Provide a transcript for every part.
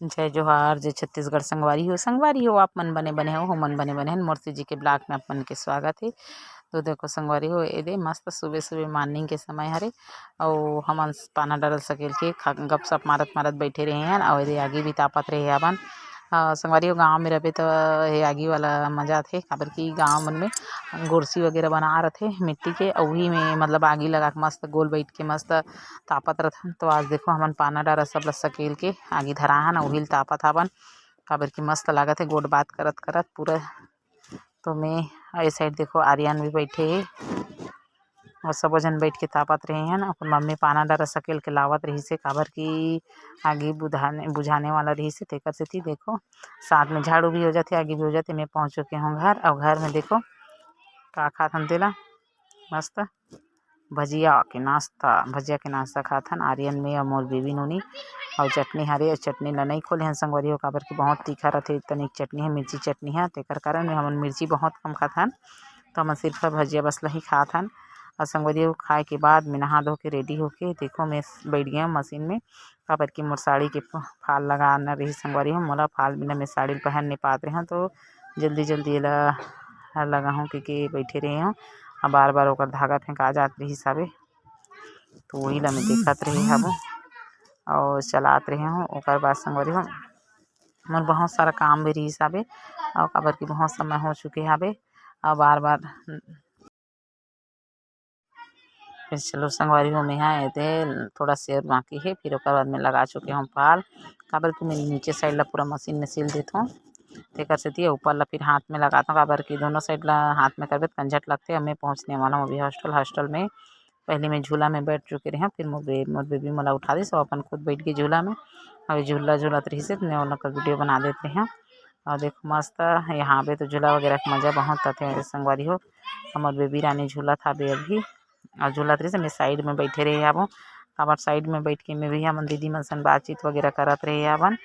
जय जोहार, जय छत्तीसगढ़। संगवारी हो आप मन बने बने हो मन बने बने हैं मूर्ति जी के ब्लॉग में अपन के स्वागत है। तो देखो संगवारी हो एदे मस्त सुबह सुबह मॉर्निंग के समय हरे और हमन पाना डरल सकेल के गपशप मारत मारत बैठे रहे हैं और एदे आगे भी तापत रहे अपन। संगवारी हो गाँव में रहे तो ये आगी वाला मजा थे काबर की गाँव मन में गोरसी वगैरह बना रथे मिट्टी के और वही में मतलब आगी लगा के मस्त गोल बैठ के मस्त तापत रहथन। तो आज देखो हमन पाना डारा सब ल सकेल के आगी धराहन और उहिल तापत हवन काबर की मस्त लागत है गोट बात करत करत पूरा। तो मैं इस साइड देखो आर्यन भी बैठे है और सब जन बैठ के तापत रहे हैं। अपन मम्मी पाना डारा सकेल के लावत रही से काबर की आगी बुझाने वाला रही से तेकर सेती देखो साथ में झाड़ू भी हो जाते आगी भी हो जाते। मैं पहुँच चुके हूँ घर और घर में देखो का खाथन तेला मस्त भजिया के नाश्ता खाथन आर्यन में और मोर बेबी नोनी और चटनी हरे और चटनी ला नहीं खोले हैं संगवारी हो काबर की बहुत तीखा रथे तनिक चटनी है मिर्ची चटनी है तेकर कारण में हमन मिर्ची बहुत कम खाथन। तो हमन सिर्फ भजिया बस ला ही खाथन और संगवारी हो खाए के बाद मैं नहा धो के रेडी होके देखो मैं बैठ गया मशीन में काबर की मोर साड़ी के फाल लगाना रही संगवारी हो मोला फाल बिना मैं साड़ी पहन नहीं पात रहे तो जल्दी जल्दी एला लगा हूँ कि बैठे रहे हूँ और बार बार ओकर धागा फेंका जात रही हिसाबे। तो वही ला मैं देखत रही हूँ और चलात रहे हूँ ओकर बाद संगवारी हो मोर बहुत सारा काम भी रही हिसाबे और काबर की बहुत समय हो चुके हवे और बार बार फिर चलो संगवारी हो में यहाँ एदे थोड़ा शेयर बाकी है फिर ओकर बाद में लगा चुके हूँ पाल काबर की मैं नीचे साइड ला पूरा मशीन में सिल देता हूँ तेकर सेती ऊपर ला फिर हाथ में लगाता हूँ काबर की दोनों साइड ला हाथ में करबे कंझट लगते। मैं पहुँचने वाला हूँ अभी हॉस्टल में पहले मैं झूला में बैठ चुके रहे फिर मोर बेबी मोला उठा दी सो अपन खुद बैठ गई झूला में अभी झूला झूलत रही से मैं उन का वीडियो बना देते हैं। और देखो मस्त यहाँ पे तो झूला वगैरह का मजा बहुत आते हैं संगवारी हो हमार बेबी रानी झूला था बे अभी और झूलत रही से मैं साइड में बैठे रहे अब काबर साइड में बैठ के मैं भी हमन दीदी मन सन बातचीत वगैरह करत रहे अपन।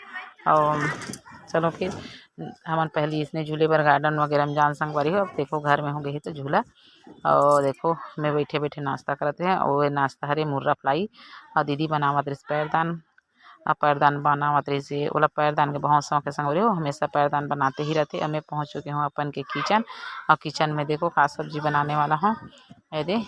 और चलो फिर हमन पहले इसने झूले पर गार्डन वगैरह में जान संगवारी हो अब देखो घर में हो गई तो झूला और देखो मैं बैठे बैठे नाश्ता करते हैं और नाश्ता हरे मुर्रा फ्राई और दीदी बनावत रही पैरदान बनावत रही से ओला पैरदान के बहुत शौक है संगवारी हो हमेशा पैरदान बनाते ही रहते। अब मैं पहुँच चुके हूँ अपन के किचन और किचन में देखो का सब्जी बनाने वाला हूँ दे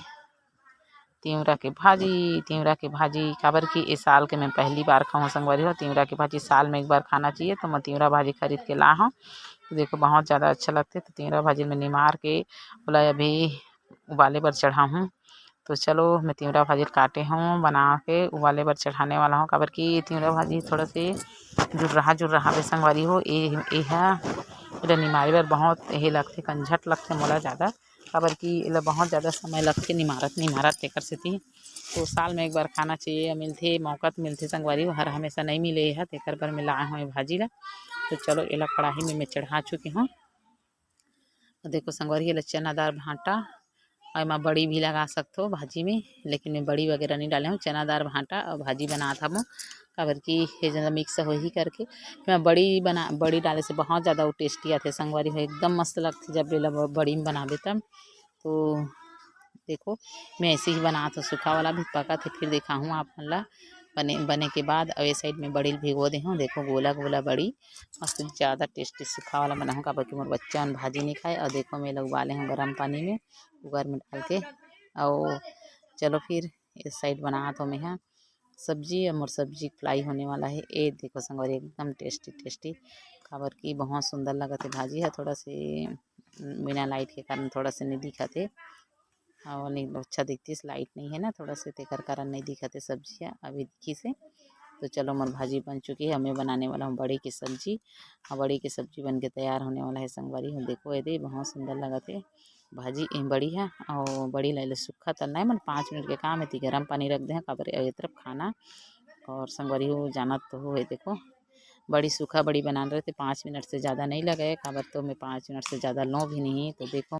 तिवरा के भाजी काबर की इस साल के मैं पहली बार खाऊँ संगवारी हो तिवरा की भाजी साल में एक बार खाना चाहिए तो मैं तिवरा भाजी खरीद के ला हूँ। तो देखो बहुत ज़्यादा अच्छा लगते तो तिवरा भाजी में निमार के बोला अभी उबाले पर चढ़ा हूँ। तो चलो मैं तिवरा भाजी काटे हूँ बना के उबाले पर चढ़ाने वाला हूँ काबर की तिवरा भाजी थोड़ा से जुड़ रहा बे संगवारी हो एला निमारे बर बहुत ये लगते कंझट लगते मोला ज़्यादा काबर की एला बहुत ज़्यादा समय लगते निमारत तेकर सेती। तो साल में एक बार खाना चाहिए मिलते मौका तो मिलते संगवारी हो हर हमेशा नहीं मिले है तेकर बर मैं लाए हूँ भाजी ला। तो चलो एला कढ़ाई में मैं चढ़ा चुकी हूँ। देखो संगवारी एला चनादार भांटा और मैं बड़ी भी लगा सकते हो भाजी में लेकिन मैं बड़ी वगैरह नहीं डाले हूँ चनादार भांटा और भाजी बना था वो काबर की ये ज़्यादा मिक्स हो ही करके मैं बड़ी डाले से बहुत ज़्यादा वो टेस्टी आते संगवारी हो एकदम मस्त लगती जब एला बड़ी में बनाबे तब। तो देखो मैं ऐसे ही बना तो सूखा वाला भी पका थे फिर देखा हूँ आप मन ला बने के बाद और ये साइड में बड़ी भिगो दे हूँ देखो गोला गोला बड़ी मस्त ज़्यादा टेस्टी सूखा वाला बना हूँ काबर की मोर बच्चा मन भाजी नहीं खाए और देखो मैं लोग उबाले हूँ गर्म पानी में कुकर में डाल के और चलो फिर इस साइड बना तो मैं यहाँ सब्जी और मोर सब्जी फ्राई होने वाला है ये देखो संगवारी एकदम टेस्टी काबर की बहुत सुंदर लगत है भाजी है थोड़ा से बिना लाइट के कारण थोड़ा से नहीं दिखत है और नहीं अच्छा दिखती लाइट नहीं है ना थोड़ा से तेकर कारण नहीं दिखत है सब्जियाँ अभी दिखी से। तो चलो मोर भाजी बन चुकी है मैं बनाने वाला हूँ बड़ी की सब्जी और बड़ी की सब्जी बन के तैयार होने वाला है संगवारी हूँ देखो ये बहुत सुंदर लगत है भाजी बड़ी है और बड़ी ला सूखा तलना है मन 5 मिनट के काम है गर्म पानी रख दे काबर ये तरफ खाना और संगवारी हो जाना तो हो देखो बड़ी सूखा बड़ी बनाना रहते 5 मिनट से ज़्यादा नहीं लगे काबर तो मैं 5 मिनट से ज़्यादा लो भी नहीं तो देखो